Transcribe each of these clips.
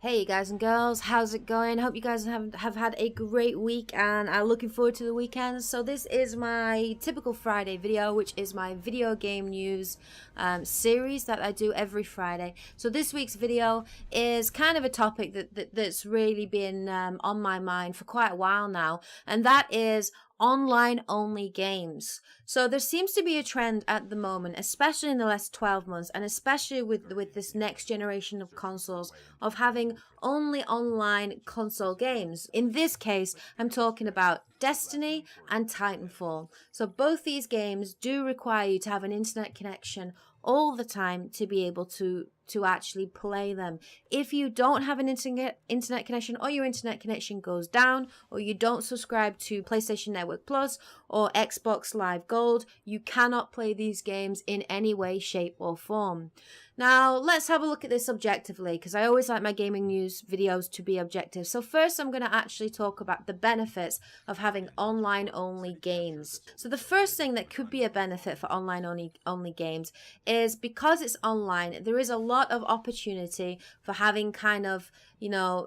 Hey you guys and girls, how's it going? Hope you guys have had a great week and are looking forward to the weekend. So this is my typical Friday video, which is my video game news series that I do every Friday. So this week's video is kind of a topic that's really been on my mind for quite a while now, and that is online only games. So there seems to be a trend at the moment, especially in the last 12 months, and especially with this next generation of consoles, of having only online console games. In this case, I'm talking about Destiny and Titanfall. So both these games do require you to have an internet connection all the time to be able to actually play them. If you don't have an internet connection, or your internet connection goes down, or you don't subscribe to PlayStation Network Plus or Xbox Live Gold, you cannot play these games in any way, shape or form. Now, let's have a look at this objectively, because I always like my gaming news videos to be objective. So first, I'm going to actually talk about the benefits of having online-only games. So the first thing that could be a benefit for online-only games is because it's online, there is a lot of opportunity for having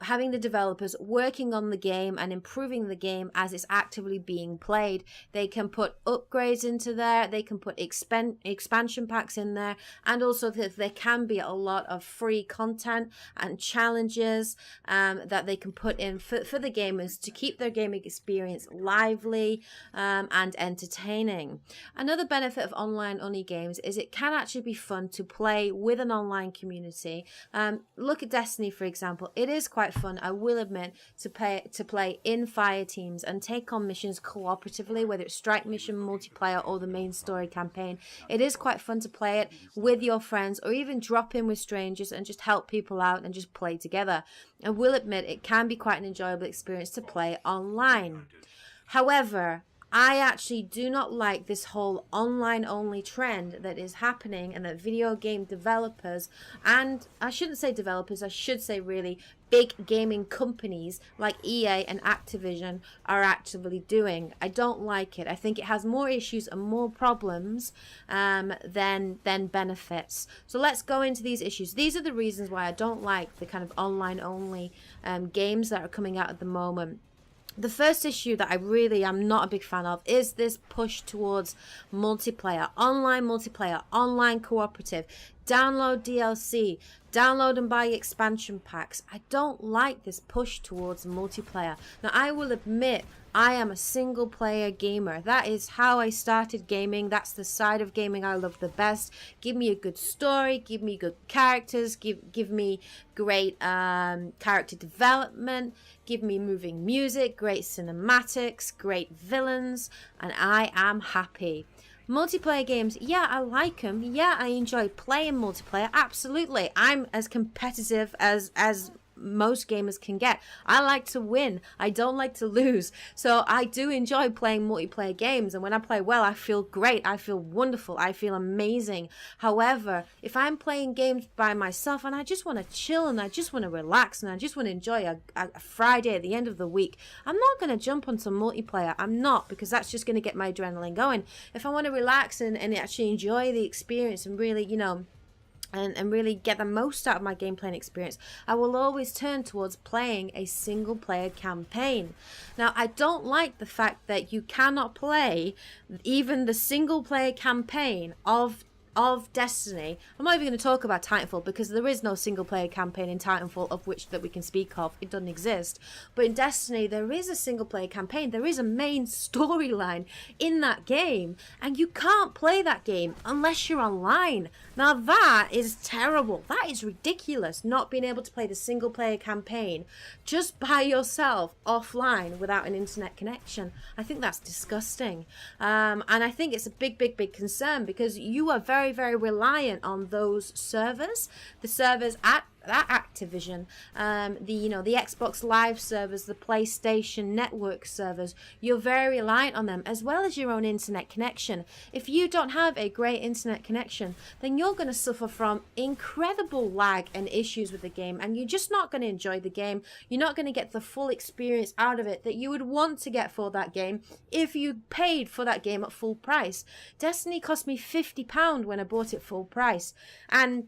having the developers working on the game and improving the game as it's actively being played. They can put upgrades into there, they can put expansion packs in there, and also there can be a lot of free content and challenges that they can put in for the gamers to keep their gaming experience lively and entertaining. Another benefit of online only games is it can actually be fun to play with an online community. Look at Destiny, for example. It is quite fun, I will admit, to play in fire teams and take on missions cooperatively, whether it's strike mission, multiplayer, or the main story campaign. It is quite fun to play it with your friends, or even drop in with strangers and just help people out and just play together. I will admit it can be quite an enjoyable experience to play online. However, I actually do not like this whole online-only trend that is happening, and that video game developers, and I shouldn't say developers, I should say really big gaming companies like EA and Activision are actively doing. I don't like it. I think it has more issues and more problems than benefits. So let's go into these issues. These are the reasons why I don't like the kind of online-only games that are coming out at the moment. The first issue that I really am not a big fan of is this push towards multiplayer, online cooperative, download DLC, download and buy expansion packs. I don't like this push towards multiplayer. Now, I will admit I am a single player gamer. That is how I started gaming. That's the side of gaming I love the best. Give me a good story, give me good characters, give me great character development, give me moving music, great cinematics, great villains, and I am happy. Multiplayer games, yeah, I like them. Yeah, I enjoy playing multiplayer. Absolutely. I'm as competitive as most gamers can get. I like to win. I don't like to lose. So I do enjoy playing multiplayer games, and when I play well, I feel great. I feel wonderful. I feel amazing. However, if I'm playing games by myself and I just want to chill and I just want to relax and I just want to enjoy a Friday at the end of the week, I'm not going to jump on some multiplayer. I'm not, because that's just going to get my adrenaline going. If I want to relax and actually enjoy the experience and really, and really get the most out of my game playing experience, I will always turn towards playing a single player campaign. Now, I don't like the fact that you cannot play even the single player campaign of Destiny. I'm not even going to talk about Titanfall, because there is no single player campaign in Titanfall of which that we can speak of. It doesn't exist. But in Destiny, there is a single player campaign. There is a main storyline in that game, and you can't play that game unless you're online. Now that is terrible. That is ridiculous, not being able to play the single player campaign just by yourself offline without an internet connection. I think that's disgusting. And I think it's a big concern, because you are very reliant on those servers, the servers at Activision, the Xbox Live servers, the PlayStation Network servers. You're very reliant on them, as well as your own internet connection. If you don't have a great internet connection, then you're going to suffer from incredible lag and issues with the game, and you're just not going to enjoy the game. You're not going to get the full experience out of it that you would want to get for that game if you paid for that game at full price. Destiny cost me £50 when I bought it full price, and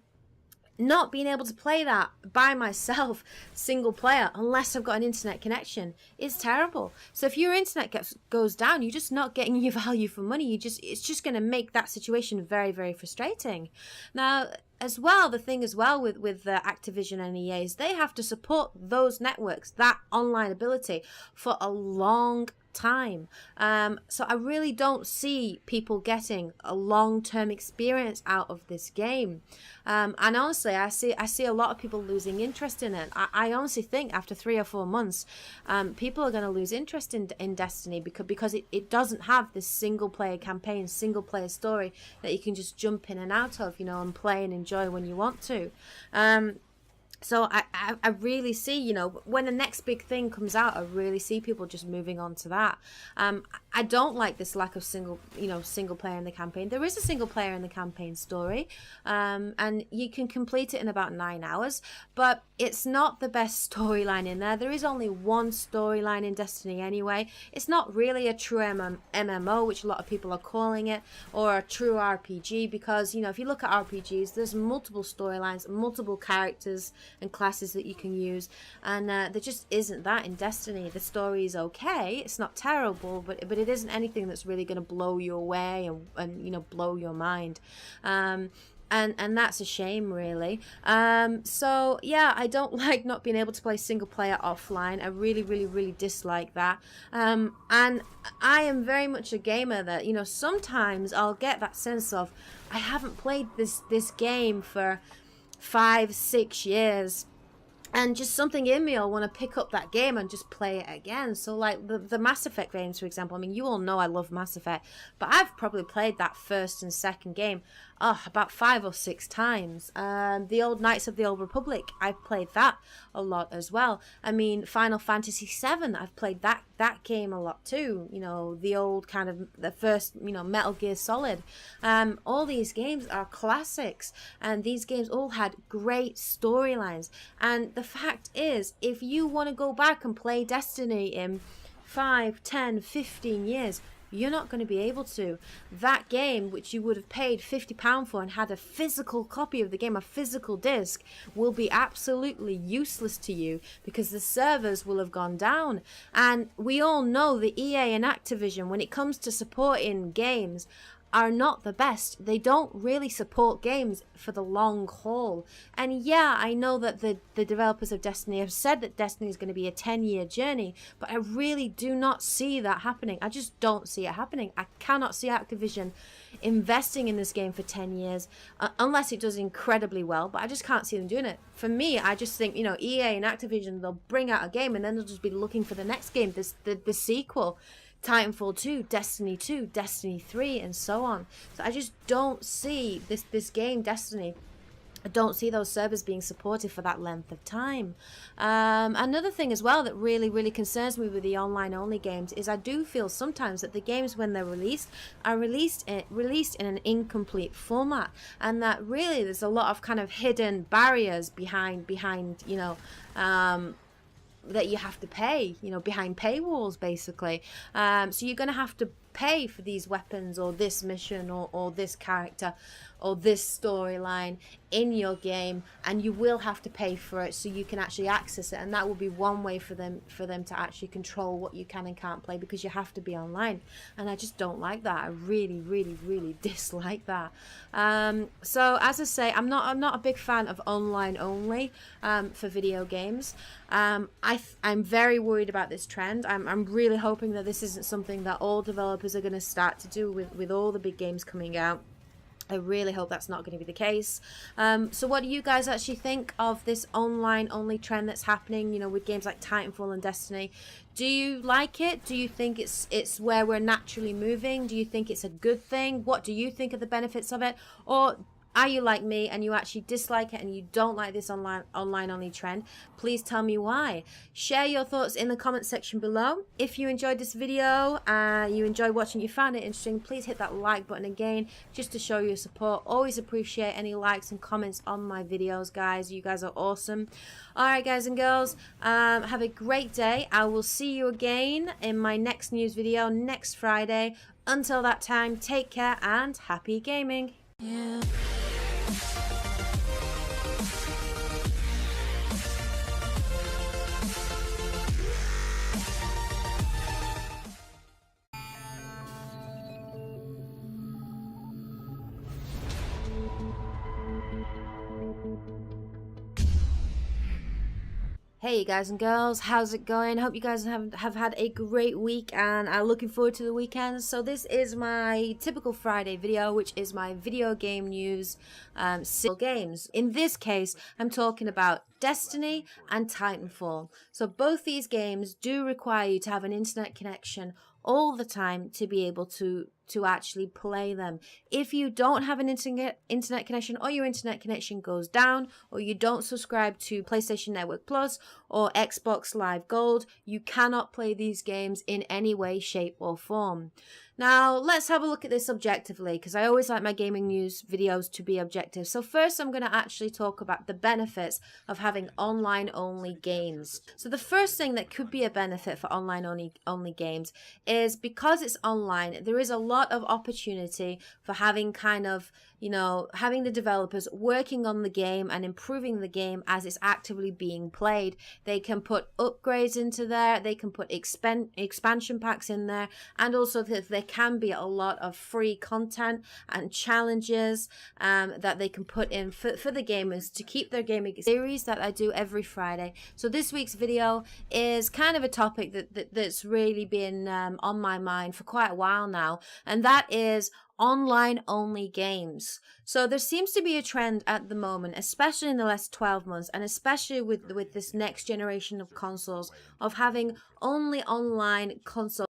not being able to play that by myself single player unless I've got an internet connection is terrible. So if your internet goes down, you're just not getting your value for money. It's just going to make that situation very, very frustrating. Now, as well, the thing as well with Activision and EA is they have to support those networks, that online ability, for a long time. So I really don't see people getting a long-term experience out of this game. And honestly, I see a lot of people losing interest in it. I honestly think after 3 or 4 months, people are going to lose interest in Destiny because it doesn't have this single-player campaign, single-player story that you can just jump in and out of, you know, and play and enjoy when you want to. So I really see, you know, when the next big thing comes out, I really see people just moving on to that. I don't like this lack of single player in the campaign. There is a single player in the campaign story, and you can complete it in about 9 hours, but it's not the best storyline in there. There is only one storyline in Destiny anyway. It's not really a true MMO, which a lot of people are calling it, or a true RPG, because, you know, if you look at RPGs, there's multiple storylines, multiple characters and classes that you can use, and there just isn't that in Destiny. The story is okay, it's not terrible, but it isn't anything that's really going to blow you away and you know, blow your mind. And that's a shame, really. So yeah, I don't like not being able to play single player offline. I really dislike that. And I am very much a gamer that, you know, sometimes I'll get that sense of I haven't played this game for 5-6 years, and just something in me will want to pick up that game and just play it again. So like the Mass Effect games, for example, I mean, you all know I love Mass Effect, but I've probably played that first and second game about 5 or 6 times. The old Knights of the Old Republic, I've played that a lot as well. I mean, Final Fantasy VII, I've played that game a lot too. You know, the old kind of, the first, you know, Metal Gear Solid. All these games are classics, and these games all had great storylines. And the fact is, if you want to go back and play Destiny in 5, 10, 15 years, you're not going to be able to. That game, which you would have paid £50 for and had a physical copy of the game, a physical disc, will be absolutely useless to you because the servers will have gone down. And we all know the EA and Activision, when it comes to supporting games, are not the best. They don't really support games for the long haul. And yeah, I know that the developers of Destiny have said that Destiny is going to be a 10-year journey, but I really do not see that happening. I just don't see it happening. I cannot see Activision investing in this game for 10 years unless it does incredibly well, but I just can't see them doing it. For me, I just think, you know, EA and Activision, they'll bring out a game and then they'll just be looking for the next game, the sequel. Titanfall 2, Destiny 2, Destiny 3, and so on. So I just don't see this game, Destiny, I don't see those servers being supported for that length of time. Another thing as well that really concerns me with the online-only games is I do feel sometimes that the games, when they're released, are released in an incomplete format, and that really there's a lot of kind of hidden barriers behind you know, that you have to pay, you know, behind paywalls, basically. So you're going to have to pay for these weapons or this mission or this character or this storyline in your game, and you will have to pay for it so you can actually access it, and that will be one way for them to actually control what you can and can't play, because you have to be online, and I just don't like that. I really dislike that. So as I say, I'm not a big fan of online only for video games. I'm very worried about this trend. I'm really hoping that this isn't something that all developers are going to start to do with all the big games coming out. I really hope that's not going to be the case. So what do you guys actually think of this online only trend that's happening, you know, with games like Titanfall and Destiny? Do you like it? Do you think it's where we're naturally moving? Do you think it's a good thing? What do you think of the benefits of it? Or are you like me and you actually dislike it and you don't like this online only trend? Please tell me why. Share your thoughts in the comment section below. If you enjoyed this video, you enjoyed watching, you found it interesting, please hit that like button again just to show your support. Always appreciate any likes and comments on my videos, guys. You guys are awesome. Alright, guys and girls, have a great day. I will see you again in my next news video next Friday. Until that time, take care and happy gaming. Yeah. Hey you guys and girls, how's it going? Hope you guys have had a great week and are looking forward to the weekend. So this is my typical Friday video, which is my video game news, single games. In this case, I'm talking about Destiny and Titanfall. So both these games do require you to have an internet connection all the time to be able to actually play them. If you don't have an internet connection, or your internet connection goes down, or you don't subscribe to PlayStation Network Plus or Xbox Live Gold, you cannot play these games in any way, shape or form. Now let's have a look at this objectively, because I always like my gaming news videos to be objective. So first I'm going to actually talk about the benefits of having online only games. So the first thing that could be a benefit for online only games is because it's online, there is a lot of opportunity for having having the developers working on the game and improving the game as it's actively being played. They can put upgrades into there, they can put expansion packs in there, and also there can be a lot of free content and challenges that they can put in for the gamers to keep their gaming series that I do every Friday. So this week's video is kind of a topic that's really been on my mind for quite a while now, and that is online only games. So there seems to be a trend at the moment, especially in the last 12 months, and especially with this next generation of consoles, of having only online console